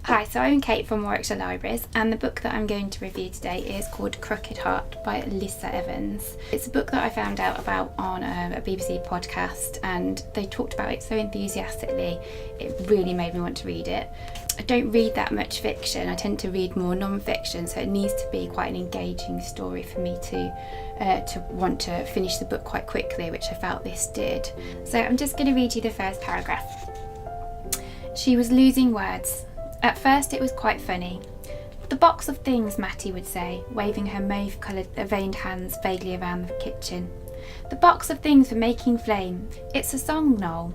Hi, so I'm Kate from Warwickshire Libraries, and the book that I'm going to review today is called Crooked Heart by Lisa Evans. It's a book that I found out about on a BBC podcast, and they talked about it so enthusiastically, it really made me want to read it. I don't read that much fiction, I tend to read more non-fiction, so it needs to be quite an engaging story for me to want to finish the book quite quickly, which I felt this did. So I'm just going to read you the first paragraph. She was losing words. At first it was quite funny. The box of things, Mattie would say, waving her mauve-coloured veined hands vaguely around the kitchen. The box of things for making flame. It's a song, Noel.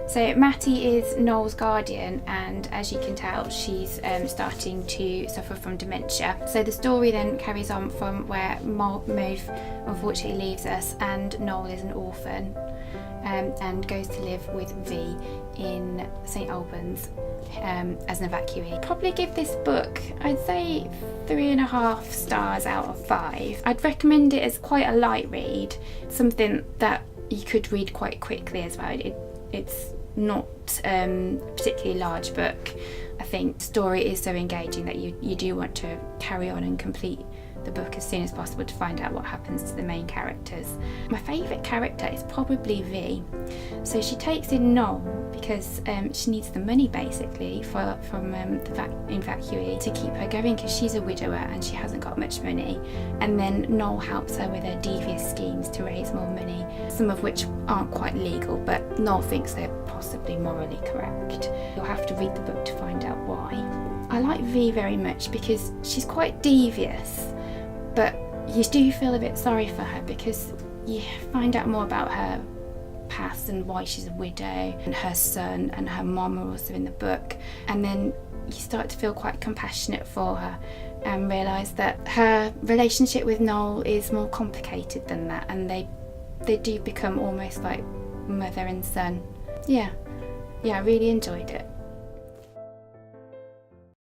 So Mattie is Noel's guardian, and as you can tell she's starting to suffer from dementia. So the story then carries on from where Mauve unfortunately leaves us, and Noel is an orphan and goes to live with V in St Albans as an evacuee. Probably give this book, I'd say 3.5 stars out of 5. I'd recommend it as quite a light read, something that you could read quite quickly as well. It's not a particularly large book. I think the story is so engaging that you do want to carry on and complete the book as soon as possible to find out what happens to the main characters. My favourite character is probably V. So she takes in Noel because she needs the money basically from the evacuee to keep her going, because she's a widower and she hasn't got much money, and then Noel helps her with her devious schemes to raise more money, some of which aren't quite legal, but Noel thinks they're possibly morally correct. You'll have to read the book to find out why. I like V very much because she's quite devious, but you do feel a bit sorry for her because you find out more about her past and why she's a widow, and her son and her mom are also in the book, and then you start to feel quite compassionate for her and realise that her relationship with Noel is more complicated than that, and they do become almost like mother and son. Yeah, I really enjoyed it.